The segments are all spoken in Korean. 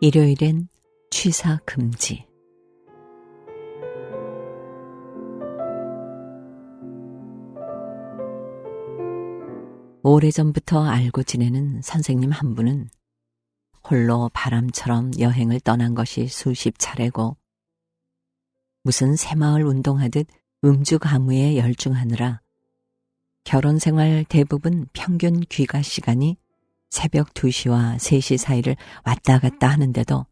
일요일엔 취사 금지. 오래전부터 알고 지내는 선생님 한 분은 홀로 바람처럼 여행을 떠난 것이 수십 차례고 무슨 새마을 운동하듯 음주 가무에 열중하느라 결혼 생활 대부분 평균 귀가 시간이 새벽 2시와 3시 사이를 왔다 갔다 하는데도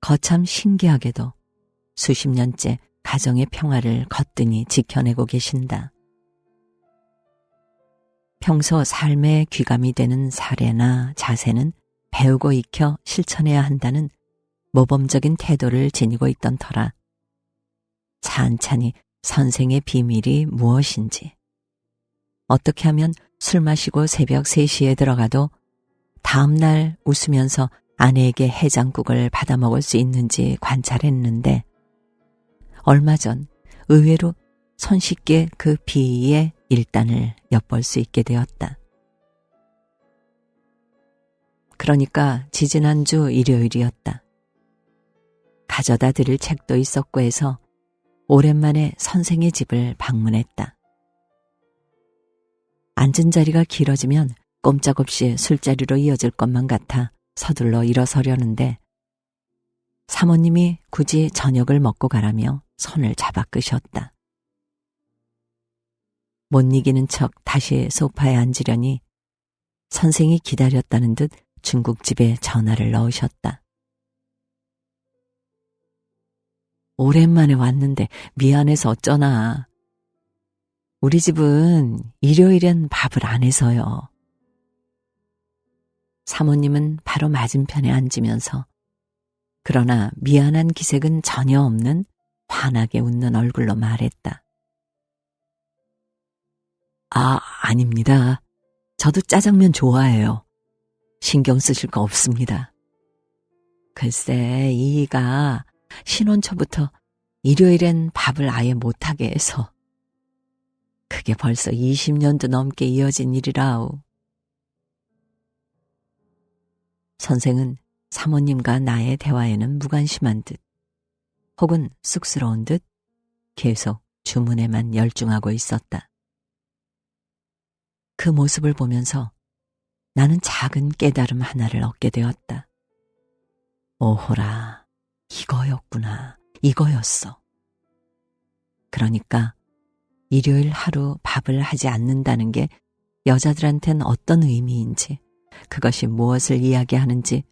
거참 신기하게도 수십 년째 가정의 평화를 거뜬히 지켜내고 계신다. 평소 삶에 귀감이 되는 사례나 자세는 배우고 익혀 실천해야 한다는 모범적인 태도를 지니고 있던 터라 찬찬히 선생의 비밀이 무엇인지, 어떻게 하면 술 마시고 새벽 3시에 들어가도 다음날 웃으면서 아내에게 해장국을 받아 먹을 수 있는지 관찰했는데 얼마 전 의외로 손쉽게 그 비위의 일단을 엿볼 수 있게 되었다. 그러니까 지지난주 일요일이었다. 가져다 드릴 책도 있었고 해서 오랜만에 선생의 집을 방문했다. 앉은 자리가 길어지면 꼼짝없이 술자리로 이어질 것만 같아 서둘러 일어서려는데 사모님이 굳이 저녁을 먹고 가라며 손을 잡아 끄셨다. 못 이기는 척 다시 소파에 앉으려니 선생이 기다렸다는 듯 중국집에 전화를 넣으셨다. 오랜만에 왔는데 미안해서 어쩌나. 우리 집은 일요일엔 밥을 안 해서요. 사모님은 바로 맞은편에 앉으면서 그러나 미안한 기색은 전혀 없는 환하게 웃는 얼굴로 말했다. 아닙니다. 저도 짜장면 좋아해요. 신경 쓰실 거 없습니다. 글쎄, 이이가 신혼 초부터 일요일엔 밥을 아예 못하게 해서 그게 벌써 20년도 넘게 이어진 일이라우. 선생은 사모님과 나의 대화에는 무관심한 듯 혹은 쑥스러운 듯 계속 주문에만 열중하고 있었다. 그 모습을 보면서 나는 작은 깨달음 하나를 얻게 되었다. 오호라, 이거였구나, 이거였어. 그러니까 일요일 하루 밥을 하지 않는다는 게 여자들한텐 어떤 의미인지, 그것이 무엇을 이야기하는지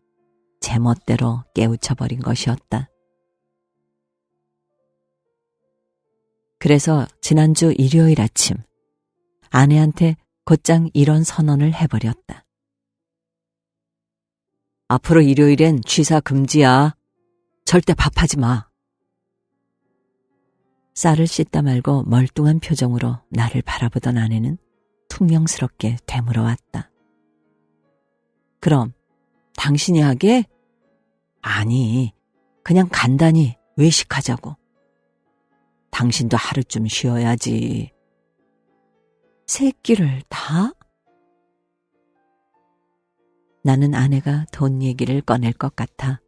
제멋대로 깨우쳐버린 것이었다. 그래서 지난주 일요일 아침 아내한테 곧장 이런 선언을 해버렸다. 앞으로 일요일엔 취사 금지야. 절대 밥하지 마. 쌀을 씻다 말고 멀뚱한 표정으로 나를 바라보던 아내는 퉁명스럽게 되물어왔다. 그럼 당신이 하게? 아니, 그냥 간단히 외식하자고. 당신도 하루쯤 쉬어야지. 세 끼를 다? 나는 아내가 돈 얘기를 꺼낼 것 같아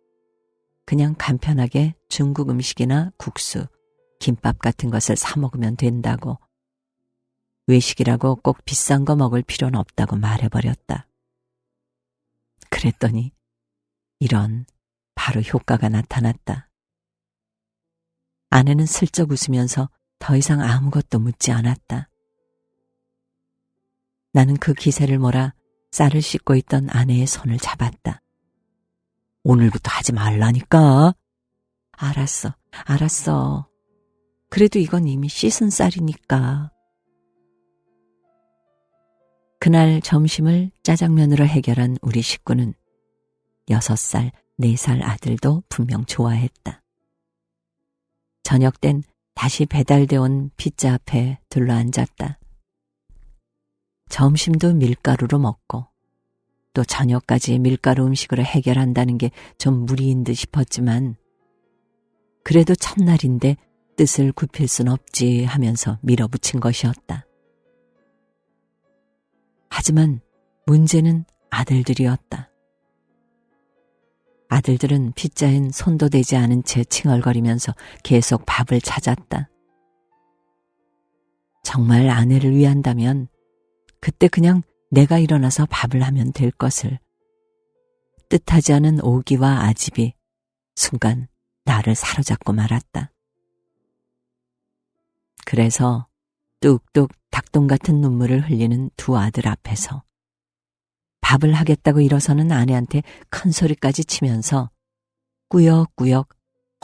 그냥 간편하게 중국 음식이나 국수, 김밥 같은 것을 사 먹으면 된다고, 외식이라고 꼭 비싼 거 먹을 필요는 없다고 말해버렸다. 그랬더니 이런 바로 효과가 나타났다. 아내는 슬쩍 웃으면서 더 이상 아무것도 묻지 않았다. 나는 그 기세를 몰아 쌀을 씻고 있던 아내의 손을 잡았다. 오늘부터 하지 말라니까. 알았어. 그래도 이건 이미 씻은 쌀이니까. 그날 점심을 짜장면으로 해결한 우리 식구는 6살, 4살 아들도 분명 좋아했다. 저녁 땐 다시 배달돼 온 피자 앞에 둘러앉았다. 점심도 밀가루로 먹고 또 저녁까지 밀가루 음식으로 해결한다는 게 좀 무리인 듯 싶었지만 그래도 첫날인데 뜻을 굽힐 순 없지 하면서 밀어붙인 것이었다. 하지만 문제는 아들들이었다. 아들들은 빗자엔 손도 대지 않은 채 칭얼거리면서 계속 밥을 찾았다. 정말 아내를 위한다면 그때 그냥 내가 일어나서 밥을 하면 될 것을. 뜻하지 않은 오기와 아집이 순간 나를 사로잡고 말았다. 그래서 뚝뚝 닭똥 같은 눈물을 흘리는 두 아들 앞에서 밥을 하겠다고 일어서는 아내한테 큰 소리까지 치면서 꾸역꾸역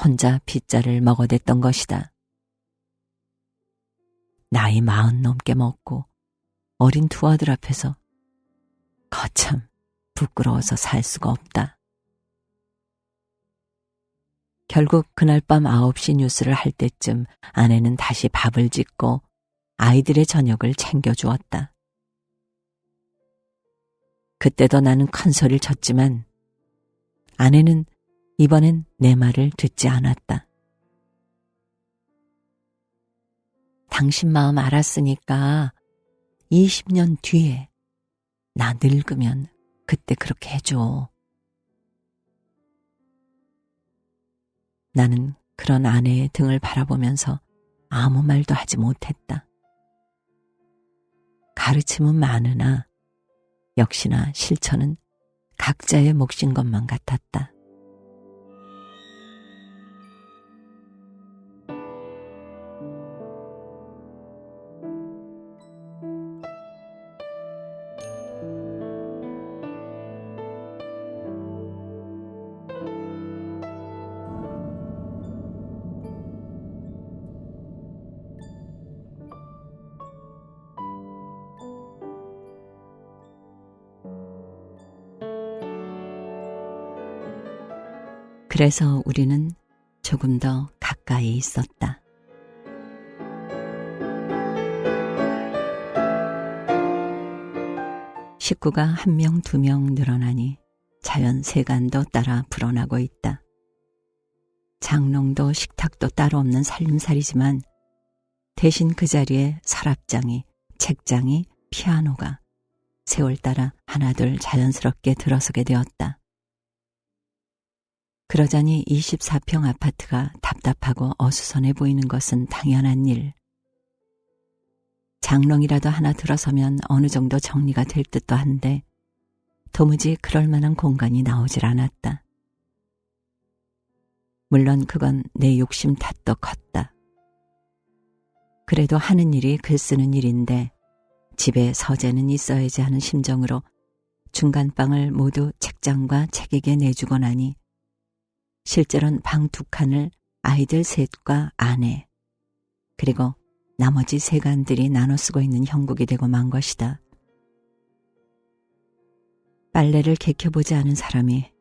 혼자 빗자를 먹어댔던 것이다. 나이 40 넘게 먹고 어린 두 아들 앞에서 거참 부끄러워서 살 수가 없다. 결국 그날 밤 9시 뉴스를 할 때쯤 아내는 다시 밥을 짓고 아이들의 저녁을 챙겨주었다. 그때도 나는 큰 소리를 쳤지만 아내는 이번엔 내 말을 듣지 않았다. 당신 마음 알았으니까 20년 뒤에 나 늙으면 그때 그렇게 해줘. 나는 그런 아내의 등을 바라보면서 아무 말도 하지 못했다. 가르침은 많으나 역시나 실천은 각자의 몫인 것만 같았다. 그래서 우리는 조금 더 가까이 있었다. 식구가 1명, 2명 늘어나니 자연 세간도 따라 불어나고 있다. 장롱도 식탁도 따로 없는 살림살이지만 대신 그 자리에 서랍장이, 책장이, 피아노가 세월 따라 하나둘 자연스럽게 들어서게 되었다. 그러자니 24평 아파트가 답답하고 어수선해 보이는 것은 당연한 일. 장롱이라도 하나 들어서면 어느 정도 정리가 될 듯도 한데 도무지 그럴 만한 공간이 나오질 않았다. 물론 그건 내 욕심 탓도 컸다. 그래도 하는 일이 글 쓰는 일인데 집에 서재는 있어야지 하는 심정으로 중간방을 모두 책장과 책에게 내주고 나니 실제로는 방 2칸을 아이들 3과 아내 그리고 나머지 세간들이 나눠 쓰고 있는 형국이 되고 만 것이다. 빨래를 개켜보지 않은 사람이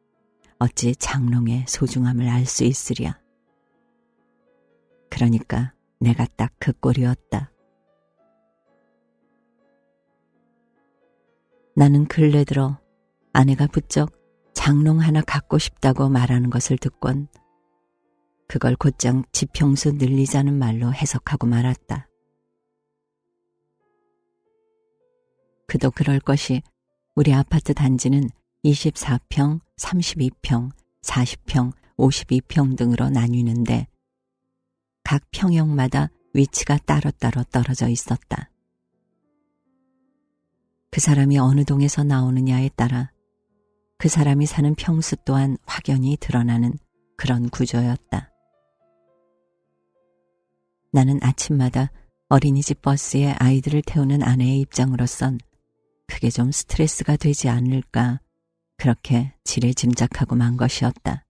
어찌 장롱의 소중함을 알 수 있으랴. 그러니까 내가 딱 그 꼴이었다. 나는 근래 들어 아내가 부쩍 장롱 하나 갖고 싶다고 말하는 것을 듣곤 그걸 곧장 지평수 늘리자는 말로 해석하고 말았다. 그도 그럴 것이 우리 아파트 단지는 24평, 32평, 40평, 52평 등으로 나뉘는데 각 평형마다 위치가 따로따로 떨어져 있었다. 그 사람이 어느 동에서 나오느냐에 따라 그 사람이 사는 평수 또한 확연히 드러나는 그런 구조였다. 나는 아침마다 어린이집 버스에 아이들을 태우는 아내의 입장으로선 그게 좀 스트레스가 되지 않을까 그렇게 지레짐작하고 만 것이었다.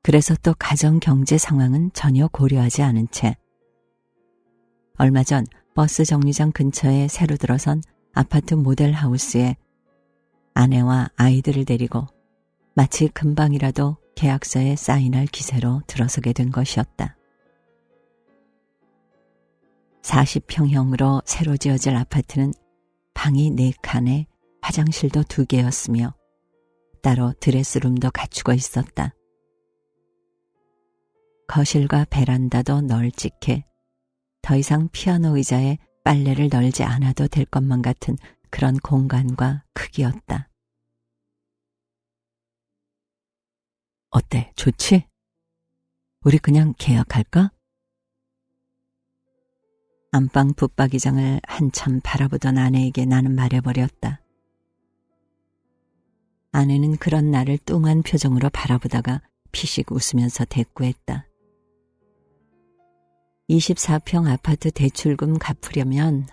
그래서 또 가정 경제 상황은 전혀 고려하지 않은 채 얼마 전 버스 정류장 근처에 새로 들어선 아파트 모델하우스에 아내와 아이들을 데리고 마치 금방이라도 계약서에 사인할 기세로 들어서게 된 것이었다. 40평형으로 새로 지어질 아파트는 방이 4칸에 화장실도 2개였으며 따로 드레스룸도 갖추고 있었다. 거실과 베란다도 널찍해 더 이상 피아노 의자에 빨래를 널지 않아도 될 것만 같은 그런 공간과 크기였다. 어때? 좋지? 우리 그냥 계약할까? 안방 붙박이장을 한참 바라보던 아내에게 나는 말해버렸다. 아내는 그런 나를 뚱한 표정으로 바라보다가 피식 웃으면서 대꾸했다. 24평 아파트 대출금 갚으려면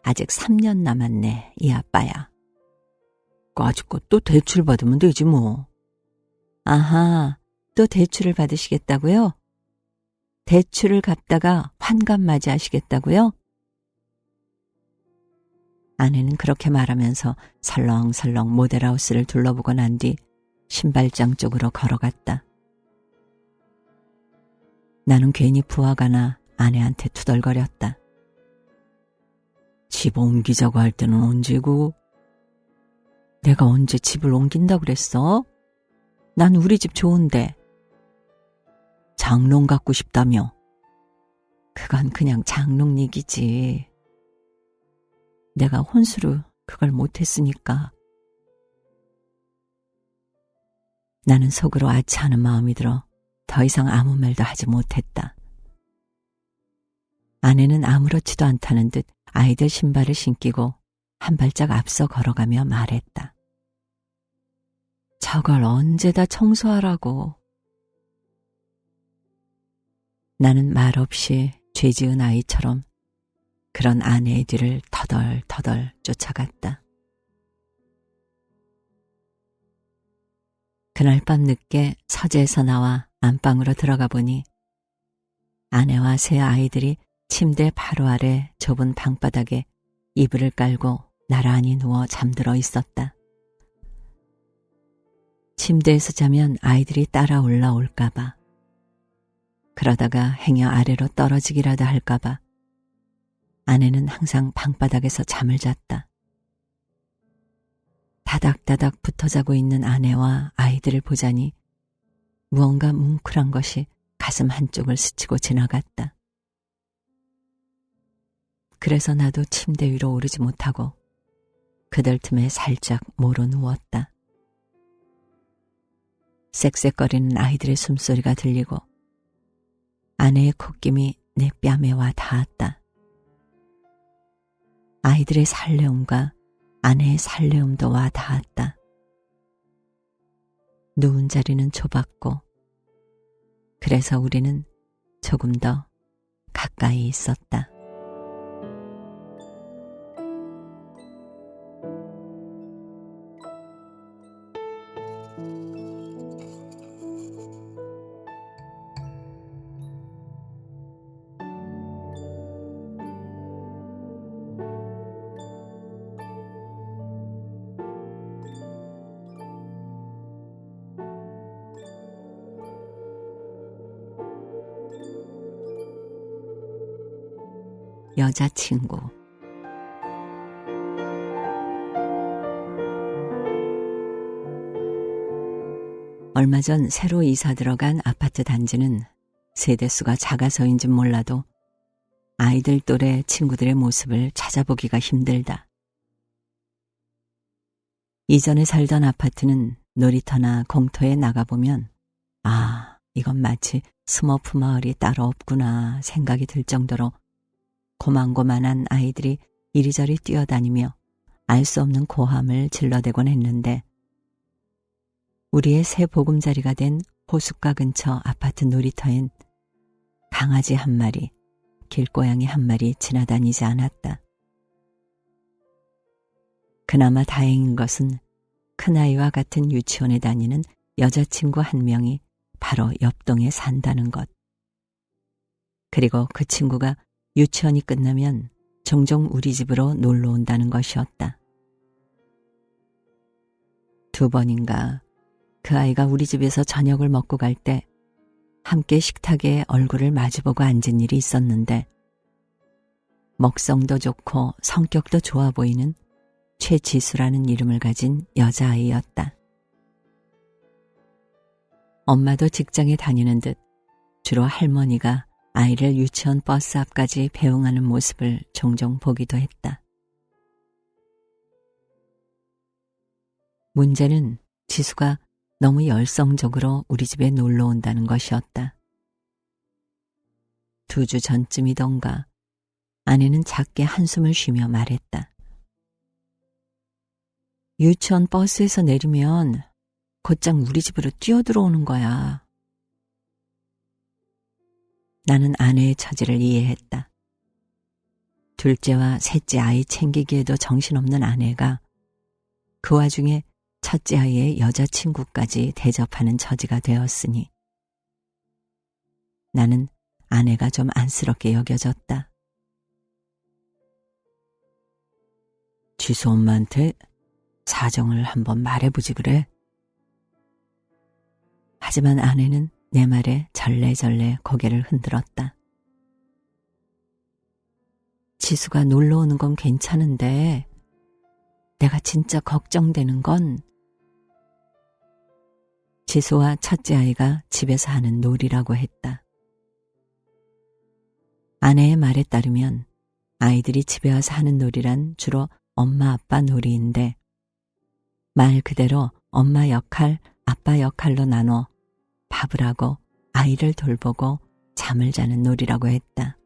아직 3년 남았네, 이 아빠야. 아직껏 또 대출 받으면 되지 뭐. 아하, 또 대출을 받으시겠다고요? 대출을 갚다가 환갑 맞이하시겠다고요? 아내는 그렇게 말하면서 설렁설렁 모델하우스를 둘러보고 난 뒤 신발장 쪽으로 걸어갔다. 나는 괜히 부하가 나 아내한테 투덜거렸다. 집 옮기자고 할 때는 언제고? 내가 언제 집을 옮긴다고 그랬어? 난 우리 집 좋은데. 장롱 갖고 싶다며. 그건 그냥 장롱 얘기지. 내가 혼수로 그걸 못했으니까. 나는 속으로 아차하는 마음이 들어 더 이상 아무 말도 하지 못했다. 아내는 아무렇지도 않다는 듯 아이들 신발을 신기고 한 발짝 앞서 걸어가며 말했다. 저걸 언제 다 청소하라고. 나는 말없이 죄 지은 아이처럼 그런 아내의 뒤를 터덜터덜 쫓아갔다. 그날 밤 늦게 서재에서 나와 안방으로 들어가 보니 아내와 세 아이들이 침대 바로 아래 좁은 방바닥에 이불을 깔고 나란히 누워 잠들어 있었다. 침대에서 자면 아이들이 따라 올라올까봐, 그러다가 행여 아래로 떨어지기라도 할까봐 아내는 항상 방바닥에서 잠을 잤다. 다닥다닥 붙어 자고 있는 아내와 아이들을 보자니 무언가 뭉클한 것이 가슴 한쪽을 스치고 지나갔다. 그래서 나도 침대 위로 오르지 못하고 그들 틈에 살짝 모로 누웠다. 쌕쌕거리는 아이들의 숨소리가 들리고 아내의 콧김이 내 뺨에 와 닿았다. 아이들의 설레움과 아내의 설레움도 와 닿았다. 누운 자리는 좁았고 그래서 우리는 조금 더 가까이 있었다. 여자친구. 얼마 전 새로 이사 들어간 아파트 단지는 세대수가 작아서인지 몰라도 아이들 또래 친구들의 모습을 찾아보기가 힘들다. 이전에 살던 아파트는 놀이터나 공터에 나가보면 이건 마치 스머프 마을이 따로 없구나 생각이 들 정도로 고만고만한 아이들이 이리저리 뛰어다니며 알 수 없는 고함을 질러대곤 했는데 우리의 새 보금자리가 된 호숫가 근처 아파트 놀이터엔 강아지 한 마리, 길고양이 한 마리 지나다니지 않았다. 그나마 다행인 것은 큰아이와 같은 유치원에 다니는 여자친구 한 명이 바로 옆동에 산다는 것. 그리고 그 친구가 유치원이 끝나면 종종 우리 집으로 놀러 온다는 것이었다. 2번인가 그 아이가 우리 집에서 저녁을 먹고 갈 때 함께 식탁에 얼굴을 마주보고 앉은 일이 있었는데 먹성도 좋고 성격도 좋아 보이는 최지수라는 이름을 가진 여자아이였다. 엄마도 직장에 다니는 듯 주로 할머니가 아이를 유치원 버스 앞까지 배웅하는 모습을 종종 보기도 했다. 문제는 지수가 너무 열성적으로 우리 집에 놀러 온다는 것이었다. 2주 전쯤이던가 아내는 작게 한숨을 쉬며 말했다. 유치원 버스에서 내리면 곧장 우리 집으로 뛰어들어오는 거야. 나는 아내의 처지를 이해했다. 둘째와 셋째 아이 챙기기에도 정신없는 아내가 그 와중에 첫째 아이의 여자친구까지 대접하는 처지가 되었으니 나는 아내가 좀 안쓰럽게 여겨졌다. 지수 엄마한테 사정을 한번 말해보지 그래? 하지만 아내는 내 말에 절레절레 고개를 흔들었다. 지수가 놀러 오는 건 괜찮은데 내가 진짜 걱정되는 건 지수와 첫째 아이가 집에서 하는 놀이라고 했다. 아내의 말에 따르면 아이들이 집에 와서 하는 놀이란 주로 엄마 아빠 놀이인데 말 그대로 엄마 역할, 아빠 역할로 나눠 밥을 하고 아이를 돌보고 잠을 자는 놀이라고 했다.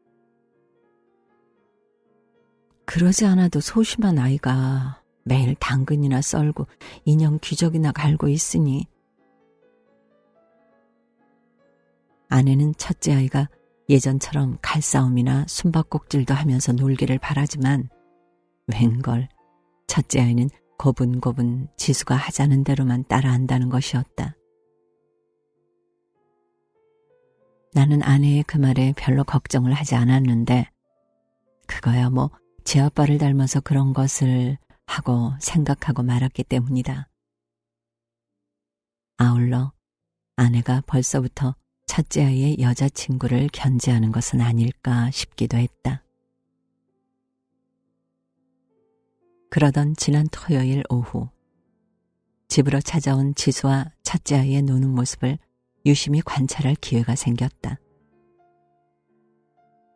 그러지 않아도 소심한 아이가 매일 당근이나 썰고 인형 귀적이나 갈고 있으니 아내는 첫째 아이가 예전처럼 칼싸움이나 숨바꼭질도 하면서 놀기를 바라지만 웬걸 첫째 아이는 고분고분 지수가 하자는 대로만 따라한다는 것이었다. 나는 아내의 그 말에 별로 걱정을 하지 않았는데 그거야 뭐 제 아빠를 닮아서 그런 것을 하고 생각하고 말았기 때문이다. 아울러 아내가 벌써부터 첫째 아이의 여자친구를 견제하는 것은 아닐까 싶기도 했다. 그러던 지난 토요일 오후 집으로 찾아온 지수와 첫째 아이의 노는 모습을 유심히 관찰할 기회가 생겼다.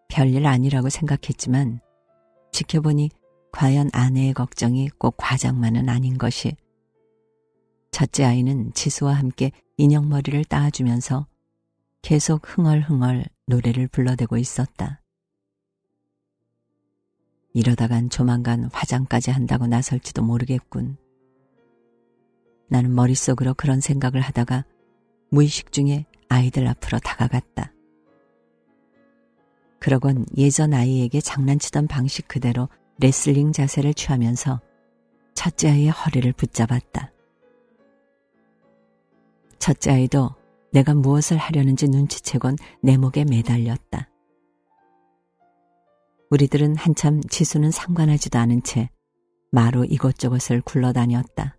별일 아니라고 생각했지만 지켜보니 과연 아내의 걱정이 꼭 과장만은 아닌 것이 첫째 아이는 지수와 함께 인형머리를 따주면서 계속 흥얼흥얼 노래를 불러대고 있었다. 이러다간 조만간 화장까지 한다고 나설지도 모르겠군. 나는 머릿속으로 그런 생각을 하다가 무의식 중에 아이들 앞으로 다가갔다. 그러곤 예전 아이에게 장난치던 방식 그대로 레슬링 자세를 취하면서 첫째 아이의 허리를 붙잡았다. 첫째 아이도 내가 무엇을 하려는지 눈치채곤 내 목에 매달렸다. 우리들은 한참 지수는 상관하지도 않은 채 마루 이곳저곳을 굴러다녔다.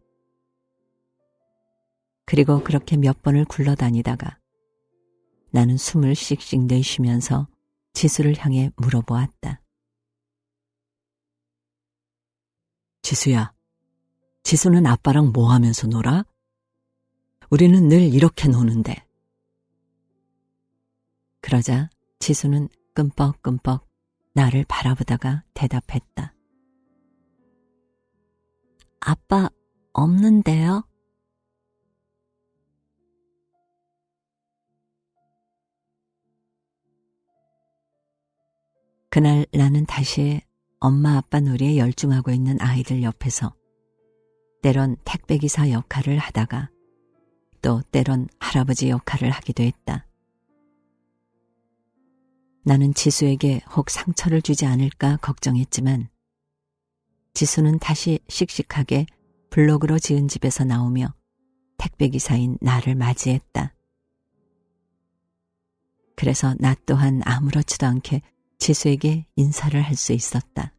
그리고 그렇게 몇 번을 굴러다니다가 나는 숨을 씩씩 내쉬면서 지수를 향해 물어보았다. 지수야, 지수는 아빠랑 뭐 하면서 놀아? 우리는 늘 이렇게 노는데. 그러자 지수는 끔뻑끔뻑 나를 바라보다가 대답했다. 아빠 없는데요? 그날 나는 다시 엄마 아빠 놀이에 열중하고 있는 아이들 옆에서 때론 택배기사 역할을 하다가 또 때론 할아버지 역할을 하기도 했다. 나는 지수에게 혹 상처를 주지 않을까 걱정했지만 지수는 다시 씩씩하게 블록으로 지은 집에서 나오며 택배기사인 나를 맞이했다. 그래서 나 또한 아무렇지도 않게 지수에게 인사를 할 수 있었다.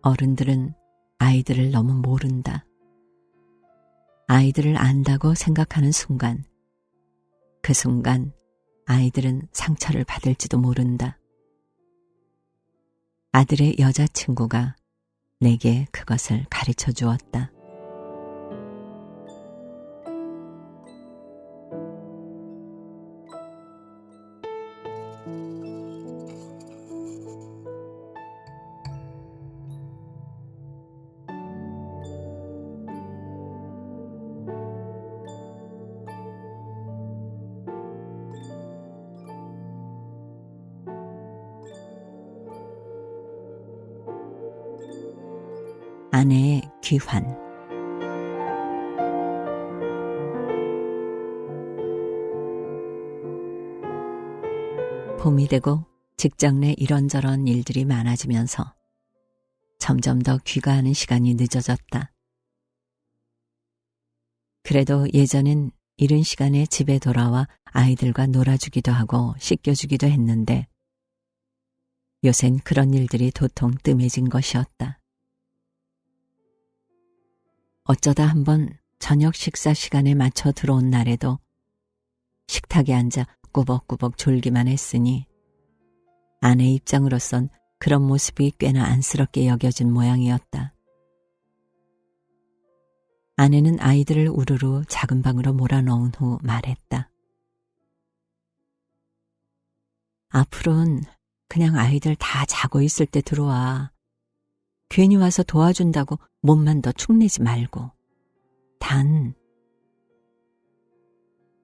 어른들은 아이들을 너무 모른다. 아이들을 안다고 생각하는 순간, 그 순간 아이들은 상처를 받을지도 모른다. 아들의 여자친구가 내게 그것을 가르쳐 주었다. 아내의 귀환. 봄이 되고 직장 내 이런저런 일들이 많아지면서 점점 더 귀가하는 시간이 늦어졌다. 그래도 예전엔 이른 시간에 집에 돌아와 아이들과 놀아주기도 하고 씻겨주기도 했는데 요샌 그런 일들이 도통 뜸해진 것이었다. 어쩌다 한번 저녁 식사 시간에 맞춰 들어온 날에도 식탁에 앉아 꾸벅꾸벅 졸기만 했으니 아내 입장으로선 그런 모습이 꽤나 안쓰럽게 여겨진 모양이었다. 아내는 아이들을 우르르 작은 방으로 몰아넣은 후 말했다. 앞으로는 그냥 아이들 다 자고 있을 때 들어와. 괜히 와서 도와준다고 몸만 더 축내지 말고. 단.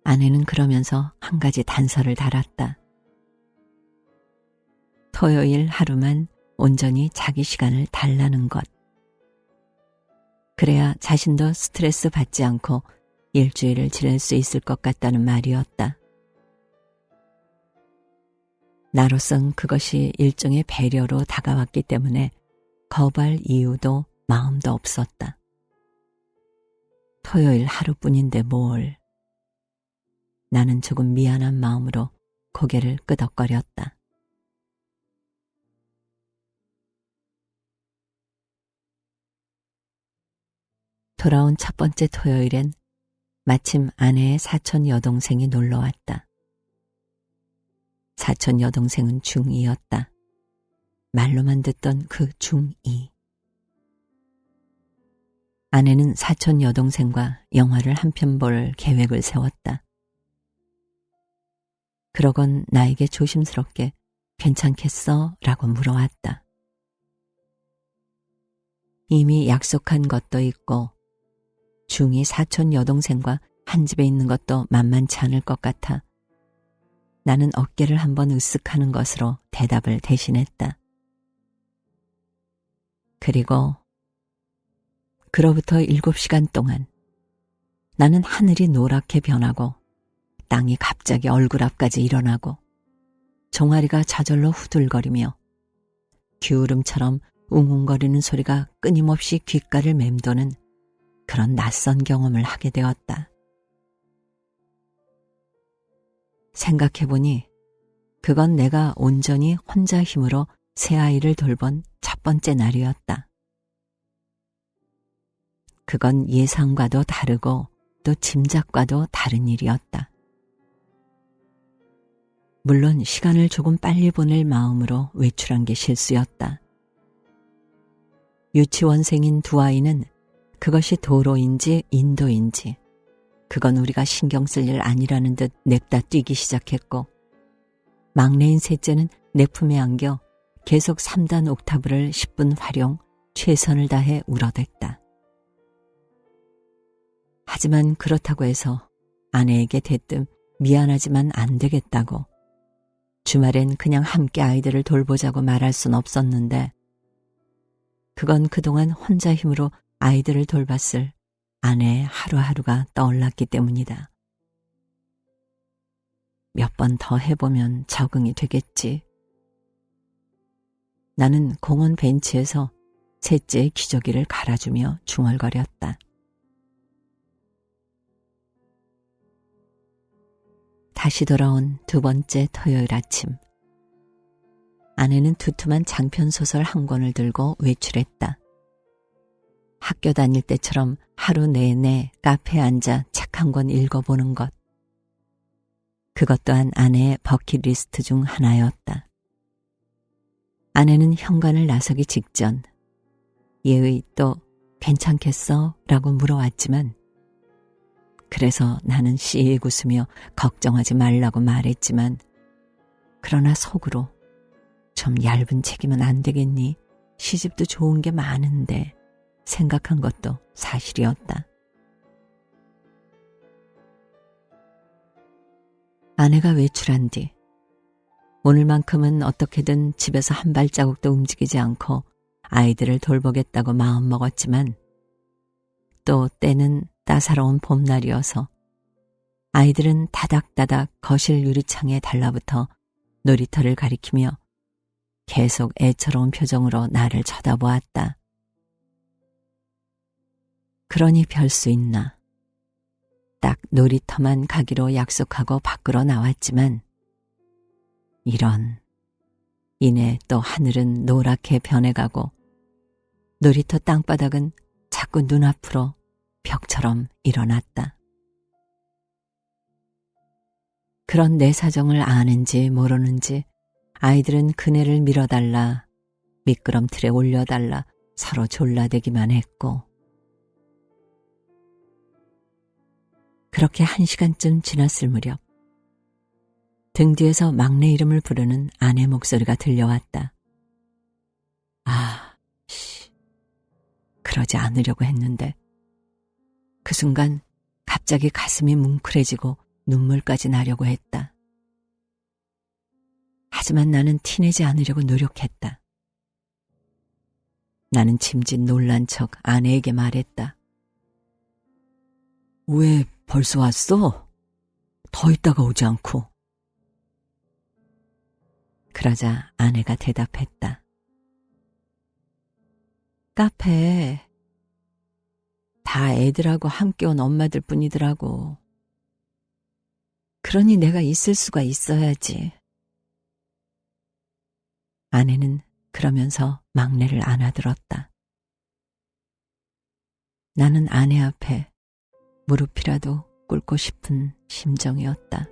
아내는 그러면서 한 가지 단서를 달았다. 토요일 하루만 온전히 자기 시간을 달라는 것. 그래야 자신도 스트레스 받지 않고 일주일을 지낼 수 있을 것 같다는 말이었다. 나로선 그것이 일종의 배려로 다가왔기 때문에 거부할 이유도 마음도 없었다. 토요일 하루뿐인데 뭘. 나는 조금 미안한 마음으로 고개를 끄덕거렸다. 돌아온 첫 번째 토요일엔 마침 아내의 사촌 여동생이 놀러왔다. 사촌 여동생은 중2였다. 말로만 듣던 그 중2. 아내는 사촌 여동생과 영화를 한 편 볼 계획을 세웠다. 그러곤 나에게 조심스럽게 괜찮겠어? 라고 물어왔다. 이미 약속한 것도 있고 중2 사촌 여동생과 한 집에 있는 것도 만만치 않을 것 같아 나는 어깨를 한번 으쓱하는 것으로 대답을 대신했다. 그리고 그로부터 7시간 동안 나는 하늘이 노랗게 변하고 땅이 갑자기 얼굴 앞까지 일어나고 종아리가 저절로 후들거리며 기울음처럼 웅웅거리는 소리가 끊임없이 귓가를 맴도는 그런 낯선 경험을 하게 되었다. 생각해보니 그건 내가 온전히 혼자 힘으로 새 아이를 돌본 첫 번째 날이었다. 그건 예상과도 다르고 또 짐작과도 다른 일이었다. 물론 시간을 조금 빨리 보낼 마음으로 외출한 게 실수였다. 유치원생인 두 아이는 그것이 도로인지 인도인지 그건 우리가 신경 쓸 일 아니라는 듯 냅다 뛰기 시작했고 막내인 셋째는 내 품에 안겨 계속 3단 옥타브를 10분 활용 최선을 다해 울어댔다. 하지만 그렇다고 해서 아내에게 대뜸 미안하지만 안 되겠다고 주말엔 그냥 함께 아이들을 돌보자고 말할 순 없었는데 그건 그동안 혼자 힘으로 아이들을 돌봤을 아내의 하루하루가 떠올랐기 때문이다. 몇 번 더 해보면 적응이 되겠지. 나는 공원 벤치에서 셋째의 기저귀를 갈아주며 중얼거렸다. 다시 돌아온 두 번째 토요일 아침. 아내는 두툼한 장편소설 한 권을 들고 외출했다. 학교 다닐 때처럼 하루 내내 카페에 앉아 책 한 권 읽어보는 것. 그것 또한 아내의 버킷리스트 중 하나였다. 아내는 현관을 나서기 직전 예의 또 괜찮겠어? 라고 물어왔지만 그래서 나는 씩 웃으며 걱정하지 말라고 말했지만 그러나 속으로 좀 얇은 책이면 안 되겠니? 시집도 좋은 게 많은데 생각한 것도 사실이었다. 아내가 외출한 뒤 오늘만큼은 어떻게든 집에서 한 발자국도 움직이지 않고 아이들을 돌보겠다고 마음먹었지만 또 때는 따사로운 봄날이어서 아이들은 다닥다닥 거실 유리창에 달라붙어 놀이터를 가리키며 계속 애처로운 표정으로 나를 쳐다보았다. 그러니 별 수 있나. 딱 놀이터만 가기로 약속하고 밖으로 나왔지만 이내 또 하늘은 노랗게 변해가고 놀이터 땅바닥은 자꾸 눈앞으로 벽처럼 일어났다. 그런 내 사정을 아는지 모르는지 아이들은 그네를 밀어달라, 미끄럼틀에 올려달라 서로 졸라대기만 했고 그렇게 1시간쯤 지났을 무렵 등 뒤에서 막내 이름을 부르는 아내 목소리가 들려왔다. 그러지 않으려고 했는데 그 순간 갑자기 가슴이 뭉클해지고 눈물까지 나려고 했다. 하지만 나는 티내지 않으려고 노력했다. 나는 짐짓 놀란 척 아내에게 말했다. 왜 벌써 왔어? 더 있다가 오지 않고. 그러자 아내가 대답했다. 카페에 다 애들하고 함께 온 엄마들 뿐이더라고. 그러니 내가 있을 수가 있어야지. 아내는 그러면서 막내를 안아들었다. 나는 아내 앞에 무릎이라도 꿇고 싶은 심정이었다.